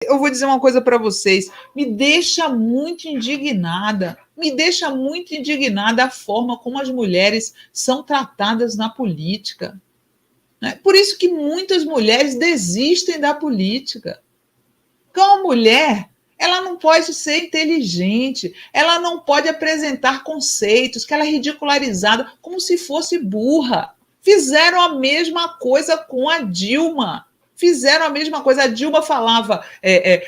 Eu vou dizer uma coisa para vocês, me deixa muito indignada a forma como as mulheres são tratadas na política. Né? Por isso que muitas mulheres desistem da política. Porque uma mulher, ela não pode ser inteligente, ela não pode apresentar conceitos, que ela é ridicularizada como se fosse burra. Fizeram a mesma coisa com a Dilma. Fizeram a mesma coisa. A Dilma falava.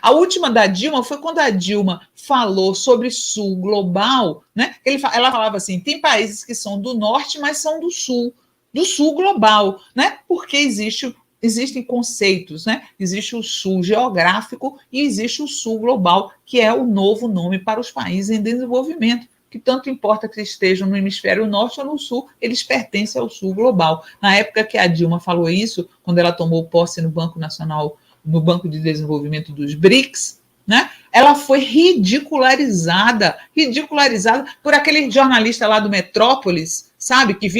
A última da Dilma foi quando a Dilma falou sobre Sul global, né? Ela falava assim: tem países que são do norte, mas são do sul global, né? Porque existem conceitos, né? Existe o sul geográfico e existe o sul global, que é o novo nome para os países em desenvolvimento, que tanto importa que estejam no hemisfério norte ou no sul, eles pertencem ao sul global. Na época que a Dilma falou isso, quando ela tomou posse no Banco Nacional, no Banco de Desenvolvimento dos BRICS, né? Ela foi ridicularizada por aquele jornalista lá do Metrópolis, sabe, que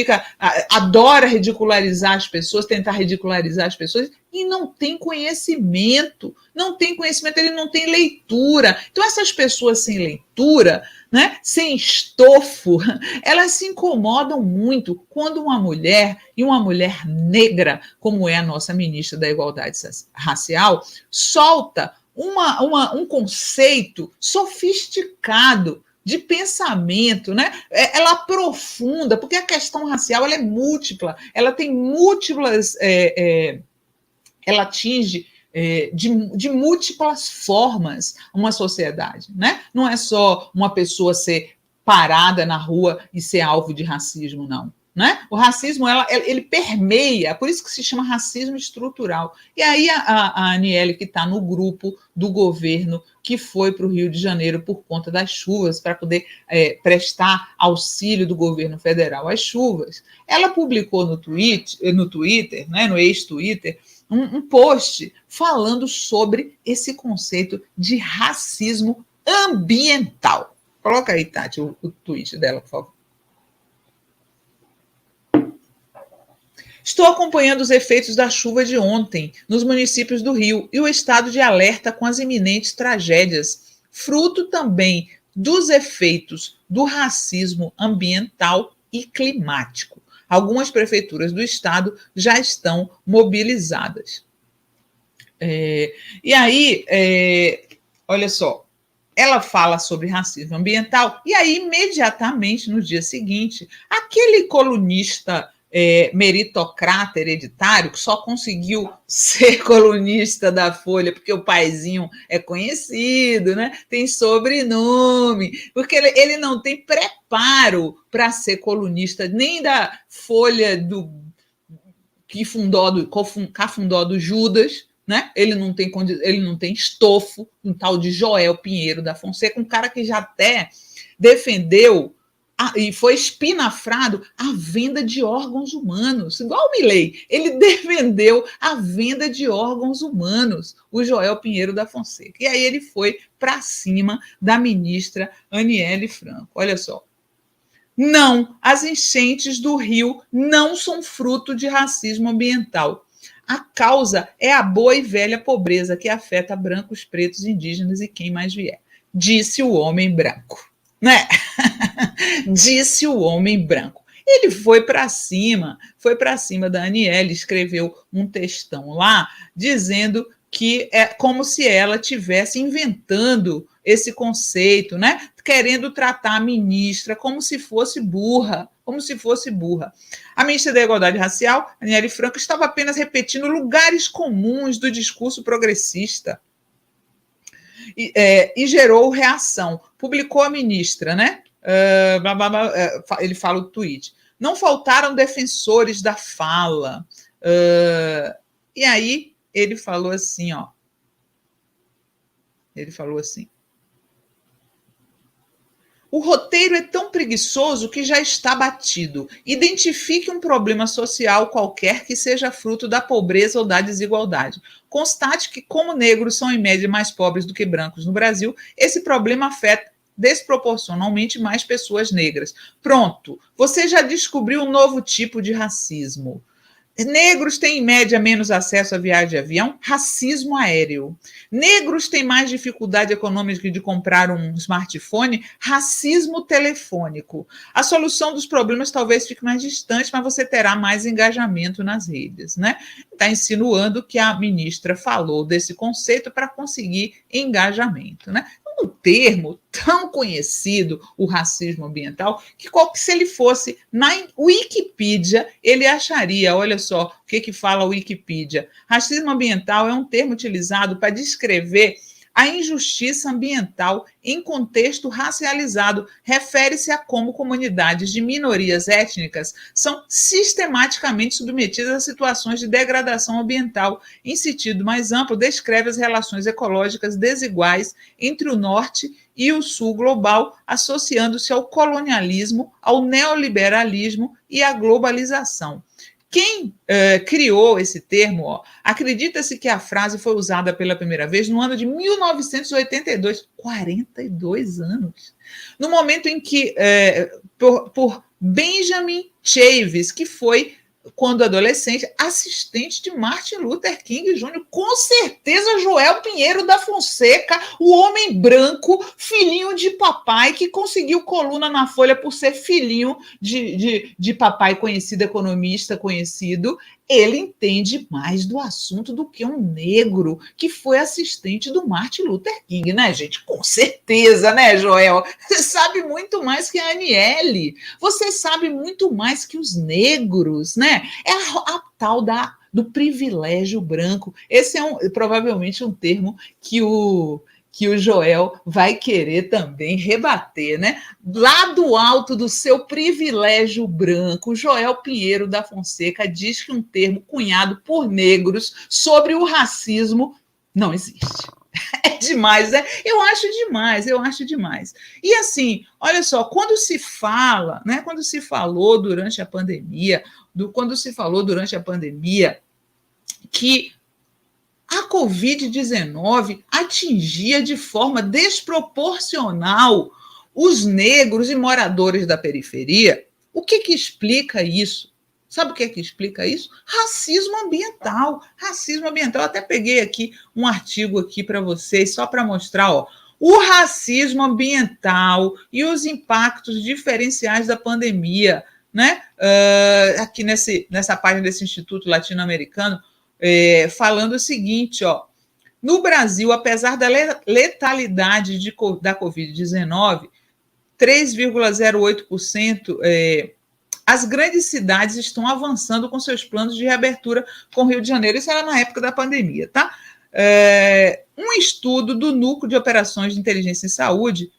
adora ridicularizar as pessoas, tentar ridicularizar as pessoas, e não tem conhecimento, ele não tem leitura. Então, essas pessoas sem leitura, né, sem estofo, elas se incomodam muito quando uma mulher, e uma mulher negra, como é a nossa ministra da Igualdade Racial, solta um conceito sofisticado de pensamento, né? Ela aprofunda, porque a questão racial ela é múltipla, ela tem múltiplas, ela atinge de múltiplas formas uma sociedade, né? Não é só uma pessoa ser parada na rua e ser alvo de racismo, não. Né? O racismo ele permeia, por isso que se chama racismo estrutural. E aí a Aniele, que está no grupo do governo que foi para o Rio de Janeiro por conta das chuvas, para poder prestar auxílio do governo federal às chuvas, ela publicou no Twitter, né, no ex-Twitter, um post falando sobre esse conceito de racismo ambiental. Coloca aí, Tati, o tweet dela, por favor. Estou acompanhando os efeitos da chuva de ontem nos municípios do Rio e o estado de alerta com as iminentes tragédias, fruto também dos efeitos do racismo ambiental e climático. Algumas prefeituras do estado já estão mobilizadas. E aí, olha só, ela fala sobre racismo ambiental e aí, imediatamente, no dia seguinte, aquele colunista meritocrata hereditário, que só conseguiu ser colunista da Folha porque o paizinho é conhecido, né? Tem sobrenome, porque ele não tem preparo para ser colunista nem da Folha que cafundó do Judas, né? Ele não tem estofo, um tal de Joel Pinheiro da Fonseca, um cara que já até defendeu e foi espinafrado a venda de órgãos humanos, igual o Milei. Ele defendeu a venda de órgãos humanos, o Joel Pinheiro da Fonseca. E aí ele foi para cima da ministra Aniele Franco. Olha só. Não, as enchentes do Rio não são fruto de racismo ambiental. A causa é a boa e velha pobreza que afeta brancos, pretos, indígenas e quem mais vier, disse o homem branco. Né? Disse o homem branco. Ele foi para cima da Aniele, escreveu um textão lá, dizendo que é como se ela estivesse inventando esse conceito, né? Querendo tratar a ministra como se fosse burra. A ministra da Igualdade Racial, Aniele Franco, estava apenas repetindo lugares comuns do discurso progressista. E gerou reação. Publicou a ministra, né? Ele fala o tweet. Não faltaram defensores da fala. E aí ele falou assim, ó. Ele falou assim: o roteiro é tão preguiçoso que já está batido. Identifique um problema social qualquer que seja fruto da pobreza ou da desigualdade. Constate que, como negros são em média mais pobres do que brancos no Brasil, esse problema afeta desproporcionalmente mais pessoas negras. Pronto, você já descobriu um novo tipo de racismo. Negros têm, em média, menos acesso à viagem de avião, racismo aéreo. Negros têm mais dificuldade econômica de comprar um smartphone, racismo telefônico. A solução dos problemas talvez fique mais distante, mas você terá mais engajamento nas redes, né? Está insinuando que a ministra falou desse conceito para conseguir engajamento, né? Um termo tão conhecido, o racismo ambiental, que se ele fosse na Wikipedia, ele acharia, olha só o que fala a Wikipedia. Racismo ambiental é um termo utilizado para descrever a injustiça ambiental em contexto racializado. Refere-se a como comunidades de minorias étnicas são sistematicamente submetidas a situações de degradação ambiental. Em sentido mais amplo, descreve as relações ecológicas desiguais entre o norte e o sul global, associando-se ao colonialismo, ao neoliberalismo e à globalização. Quem criou esse termo, acredita-se que a frase foi usada pela primeira vez no ano de 1982, 42 anos, no momento em que, por Benjamin Chaves, que foi, quando adolescente, assistente de Martin Luther King Jr., com certeza Joel Pinheiro da Fonseca, o homem branco, filhinho de papai, que conseguiu coluna na Folha por ser filhinho de papai conhecido, economista conhecido. Ele entende mais do assunto do que um negro que foi assistente do Martin Luther King, né, gente? Com certeza, né, Joel? Você sabe muito mais que a Aniele. Você sabe muito mais que os negros, né? É a tal do privilégio branco. Esse é provavelmente um termo que o Joel vai querer também rebater, né? Lá do alto do seu privilégio branco, Joel Pinheiro da Fonseca diz que um termo cunhado por negros sobre o racismo não existe. É demais, né? Eu acho demais. E assim, olha só, quando se fala, né? Quando se falou durante a pandemia, que a Covid-19 atingia de forma desproporcional os negros e moradores da periferia. O que explica isso? Sabe o que explica isso? Racismo ambiental. Racismo ambiental. Eu até peguei aqui um artigo aqui para vocês, só para mostrar, ó, o racismo ambiental e os impactos diferenciais da pandemia, né? Aqui nessa página desse Instituto Latino-Americano, falando o seguinte, ó, no Brasil, apesar da letalidade da Covid-19, 3,08%, as grandes cidades estão avançando com seus planos de reabertura com o Rio de Janeiro. Isso era na época da pandemia, tá? Um estudo do Núcleo de Operações de Inteligência em Saúde,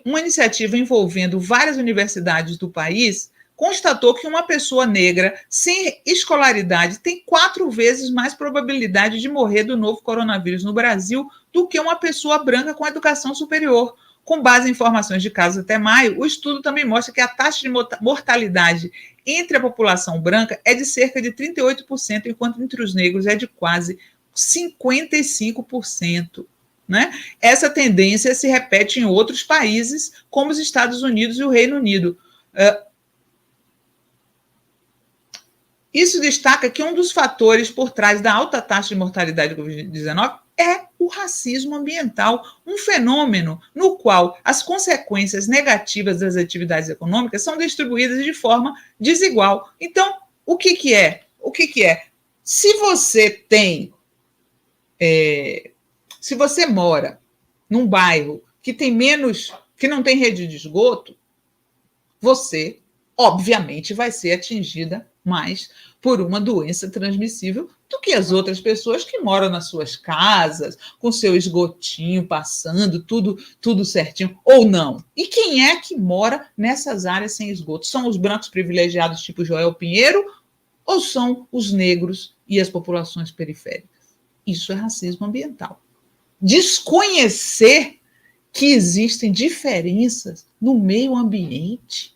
uma iniciativa envolvendo várias universidades do país, constatou que uma pessoa negra sem escolaridade tem 4 vezes mais probabilidade de morrer do novo coronavírus no Brasil do que uma pessoa branca com educação superior. Com base em informações de casos até maio, o estudo também mostra que a taxa de mortalidade entre a população branca é de cerca de 38%, enquanto entre os negros é de quase 55%. Né? Essa tendência se repete em outros países, como os Estados Unidos e o Reino Unido. Isso destaca que um dos fatores por trás da alta taxa de mortalidade da Covid-19 é o racismo ambiental, um fenômeno no qual as consequências negativas das atividades econômicas são distribuídas de forma desigual. Então, o que é? Se você mora num bairro que não tem rede de esgoto, você, obviamente, vai ser atingida mais por uma doença transmissível do que as outras pessoas que moram nas suas casas, com seu esgotinho passando, tudo certinho, ou não. E quem é que mora nessas áreas sem esgoto? São os brancos privilegiados tipo Joel Pinheiro ou são os negros e as populações periféricas? Isso é racismo ambiental. Desconhecer que existem diferenças no meio ambiente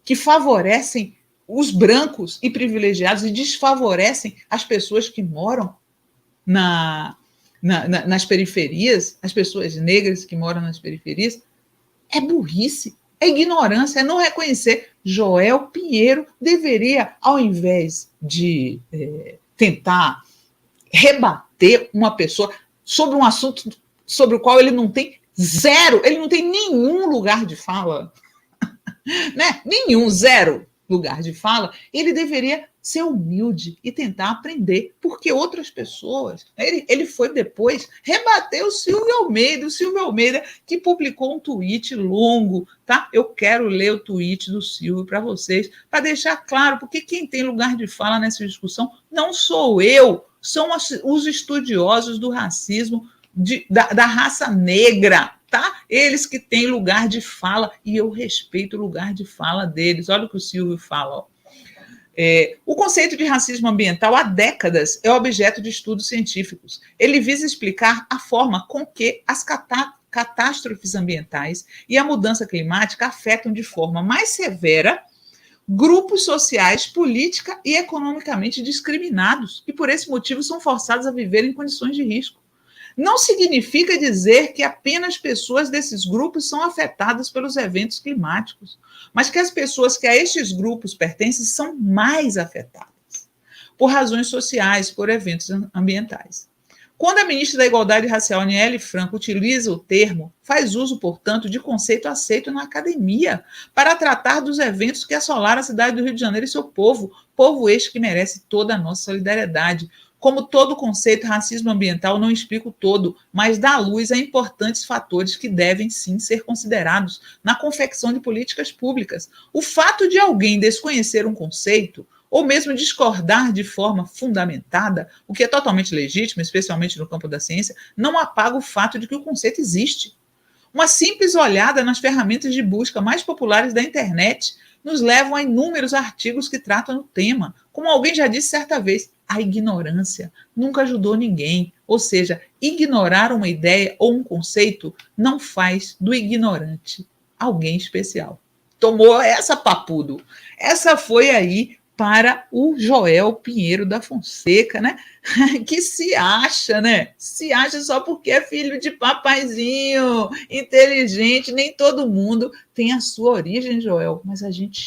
que favorecem os brancos e privilegiados e desfavorecem as pessoas que moram nas periferias, as pessoas negras que moram nas periferias, é burrice. É ignorância, é não reconhecer. Joel Pinheiro deveria, ao invés de tentar rebater uma pessoa sobre um assunto sobre o qual ele não tem zero, ele não tem nenhum lugar de fala, né? Nenhum, zero lugar de fala, ele deveria ser humilde e tentar aprender, porque outras pessoas, ele foi depois rebater o Silvio Almeida, que publicou um tweet longo, tá? Eu quero ler o tweet do Silvio para vocês, para deixar claro, porque quem tem lugar de fala nessa discussão não sou eu, são os estudiosos do racismo, da raça negra, tá? Eles que têm lugar de fala, e eu respeito o lugar de fala deles. Olha o que o Silvio fala, ó. O conceito de racismo ambiental há décadas é objeto de estudos científicos. Ele visa explicar a forma com que as catástrofes ambientais e a mudança climática afetam de forma mais severa grupos sociais, política e economicamente discriminados, e por esse motivo são forçados a viver em condições de risco. Não significa dizer que apenas pessoas desses grupos são afetadas pelos eventos climáticos, mas que as pessoas que a estes grupos pertencem são mais afetadas por razões sociais, por eventos ambientais. Quando a ministra da Igualdade Racial, Aniele Franco, utiliza o termo, faz uso, portanto, de conceito aceito na academia para tratar dos eventos que assolaram a cidade do Rio de Janeiro e seu povo este que merece toda a nossa solidariedade. Como todo conceito, racismo ambiental não explica o todo, mas dá luz a importantes fatores que devem sim ser considerados na confecção de políticas públicas. O fato de alguém desconhecer um conceito, ou mesmo discordar de forma fundamentada, o que é totalmente legítimo, especialmente no campo da ciência, não apaga o fato de que o conceito existe. Uma simples olhada nas ferramentas de busca mais populares da internet nos levam a inúmeros artigos que tratam do tema. Como alguém já disse certa vez, a ignorância nunca ajudou ninguém. Ou seja, ignorar uma ideia ou um conceito não faz do ignorante alguém especial. Tomou essa, papudo. Essa foi aí para o Joel Pinheiro da Fonseca, né? Que se acha, né? Se acha só porque é filho de papaizinho, inteligente. Nem todo mundo tem a sua origem, Joel, mas a gente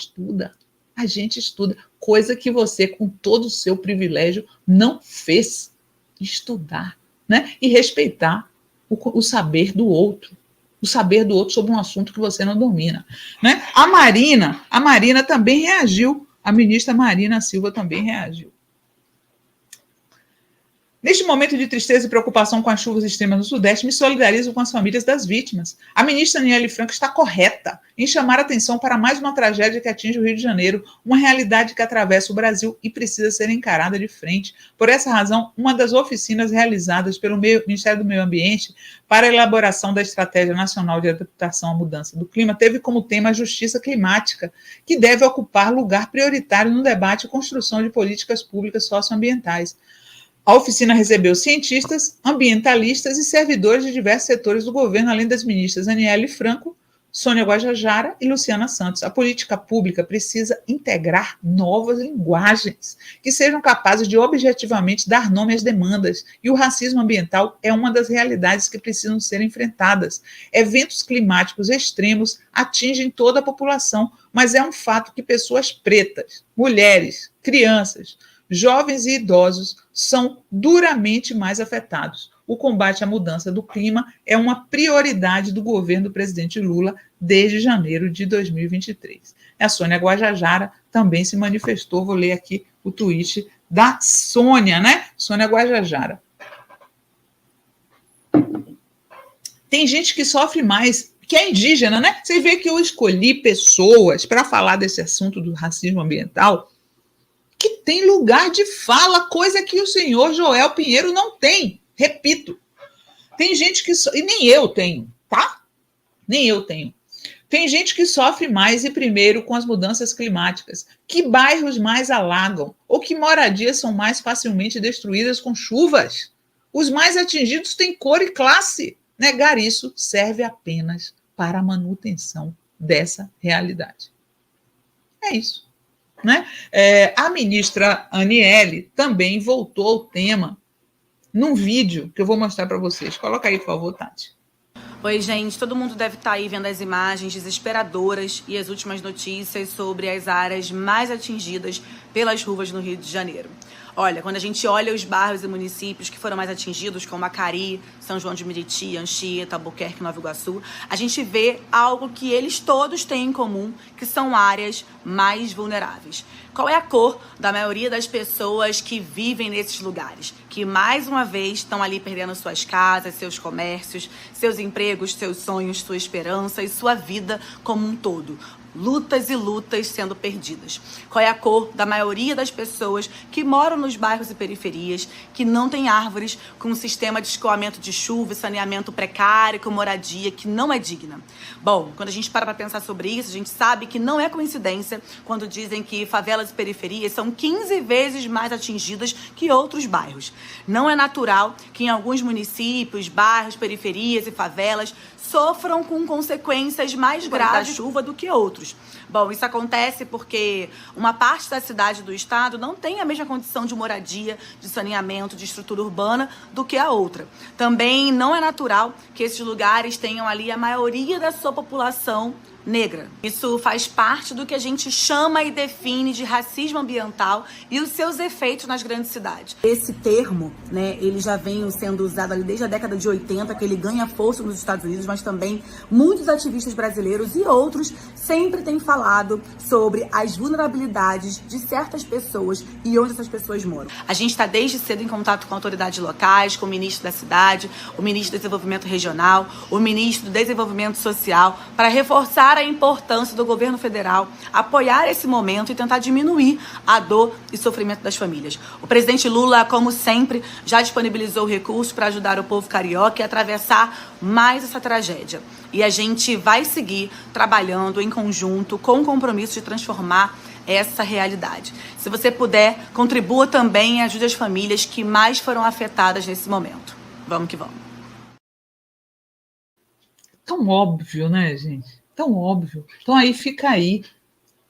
estuda, coisa que você, com todo o seu privilégio, não fez. Estudar, né? E respeitar o saber do outro. O saber do outro sobre um assunto que você não domina, né? A Marina também reagiu. A ministra Marina Silva também reagiu. Neste momento de tristeza e preocupação com as chuvas extremas no Sudeste, me solidarizo com as famílias das vítimas. A ministra Aniele Franco está correta em chamar atenção para mais uma tragédia que atinge o Rio de Janeiro, uma realidade que atravessa o Brasil e precisa ser encarada de frente. Por essa razão, uma das oficinas realizadas pelo Ministério do Meio Ambiente para a elaboração da Estratégia Nacional de Adaptação à Mudança do Clima teve como tema a justiça climática, que deve ocupar lugar prioritário no debate e construção de políticas públicas socioambientais. A oficina recebeu cientistas, ambientalistas e servidores de diversos setores do governo, além das ministras Aniele Franco, Sônia Guajajara e Luciana Santos. A política pública precisa integrar novas linguagens que sejam capazes de objetivamente dar nome às demandas, e o racismo ambiental é uma das realidades que precisam ser enfrentadas. Eventos climáticos extremos atingem toda a população, mas é um fato que pessoas pretas, mulheres, crianças, jovens e idosos são duramente mais afetados. O combate à mudança do clima é uma prioridade do governo do presidente Lula desde janeiro de 2023. A Sônia Guajajara também se manifestou. Vou ler aqui o tweet da Sônia, né? Sônia Guajajara. Tem gente que sofre mais, que é indígena, né? Você vê que eu escolhi pessoas para falar desse assunto do racismo ambiental que tem lugar de fala, coisa que o senhor Joel Pinheiro não tem. Repito, tem gente que... E nem eu tenho, tá? Nem eu tenho. Tem gente que sofre mais e primeiro com as mudanças climáticas. Que bairros mais alagam? Ou que moradias são mais facilmente destruídas com chuvas? Os mais atingidos têm cor e classe. Negar isso serve apenas para a manutenção dessa realidade. É isso. Né? A ministra Aniele também voltou ao tema num vídeo que eu vou mostrar para vocês. Coloca aí, por favor, Tati. Oi, gente, todo mundo deve estar aí vendo as imagens desesperadoras e as últimas notícias sobre as áreas mais atingidas pelas chuvas no Rio de Janeiro. Olha, quando a gente olha os bairros e municípios que foram mais atingidos, como Acari, São João de Meriti, Anchieta, Albuquerque, Nova Iguaçu, a gente vê algo que eles todos têm em comum, que são áreas mais vulneráveis. Qual é a cor da maioria das pessoas que vivem nesses lugares? Que, mais uma vez, estão ali perdendo suas casas, seus comércios, seus empregos, seus sonhos, sua esperança e sua vida como um todo. Lutas e lutas sendo perdidas. Qual é a cor da maioria das pessoas que moram nos bairros e periferias, que não tem árvores, com um sistema de escoamento de chuva e saneamento precário, com moradia que não é digna? Bom, quando a gente para pensar sobre isso, a gente sabe que não é coincidência quando dizem que favelas e periferias são 15 vezes mais atingidas que outros bairros. Não é natural que em alguns municípios, bairros, periferias e favelas sofram com consequências mais graves da chuva do que outros. Bom, isso acontece porque uma parte da cidade do estado não tem a mesma condição de moradia, de saneamento, de estrutura urbana do que a outra. Também não é natural que esses lugares tenham ali a maioria da sua população negra. Isso faz parte do que a gente chama e define de racismo ambiental e os seus efeitos nas grandes cidades. Esse termo, né, ele já vem sendo usado ali desde a década de 80, que ele ganha força nos Estados Unidos, mas também muitos ativistas brasileiros e outros sempre têm falado sobre as vulnerabilidades de certas pessoas e onde essas pessoas moram. A gente está desde cedo em contato com autoridades locais, com o ministro da cidade, o ministro do Desenvolvimento Regional, o ministro do Desenvolvimento Social, para reforçar a importância do governo federal apoiar esse momento e tentar diminuir a dor e sofrimento das famílias. O presidente Lula, como sempre, já disponibilizou recursos para ajudar o povo carioca a atravessar mais essa tragédia. E a gente vai seguir trabalhando em conjunto com o compromisso de transformar essa realidade. Se você puder, contribua também e ajude as famílias que mais foram afetadas nesse momento. Vamos que vamos. Tão óbvio, né, gente? Tão óbvio. Então aí fica aí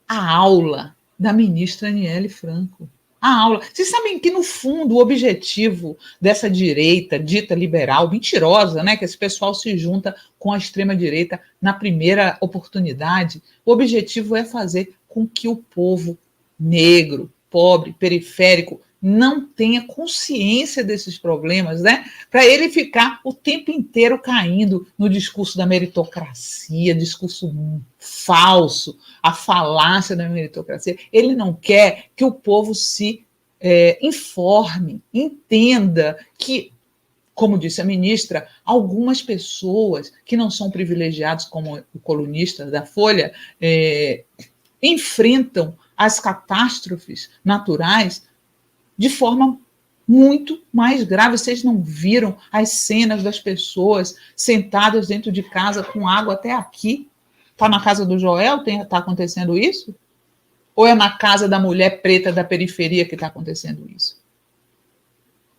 a aula da ministra Aniele Franco. A aula. Vocês sabem que, no fundo, o objetivo dessa direita dita liberal, mentirosa, né, que esse pessoal se junta com a extrema-direita na primeira oportunidade, o objetivo é fazer com que o povo negro, pobre, periférico, não tenha consciência desses problemas, né? Para ele ficar o tempo inteiro caindo no discurso da meritocracia, discurso falso, a falácia da meritocracia. Ele não quer que o povo se informe, entenda que, como disse a ministra, algumas pessoas que não são privilegiadas, como o colunista da Folha, enfrentam as catástrofes naturais de forma muito mais grave. Vocês não viram as cenas das pessoas sentadas dentro de casa com água até aqui? Está na casa do Joel? Está acontecendo isso? Ou é na casa da mulher preta da periferia que está acontecendo isso?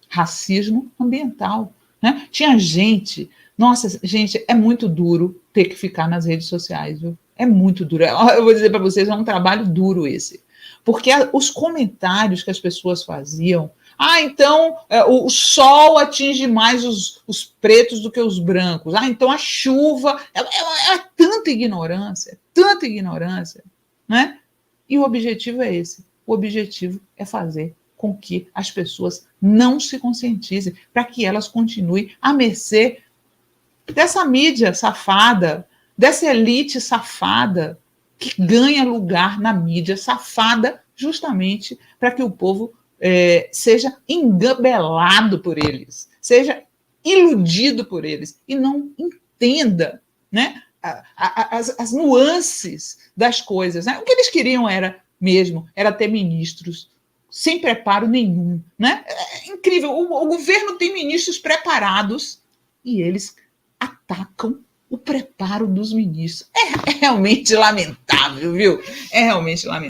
Racismo ambiental, né? Tinha gente... Nossa, gente, é muito duro ter que ficar nas redes sociais, viu? É muito duro. Eu vou dizer para vocês, é um trabalho duro esse. Porque os comentários que as pessoas faziam, então o sol atinge mais os pretos do que os brancos, então a chuva, é tanta ignorância, né? E o objetivo é esse, o objetivo é fazer com que as pessoas não se conscientizem, para que elas continuem à mercê dessa mídia safada, dessa elite safada, que ganha lugar na mídia safada justamente para que o povo seja engabelado por eles, seja iludido por eles e não entenda, né, as nuances das coisas. Né? O que eles queriam era ter ministros sem preparo nenhum. Né? É incrível, o governo tem ministros preparados e eles atacam o preparo dos ministros. É realmente lamentável, viu? É realmente lamentável.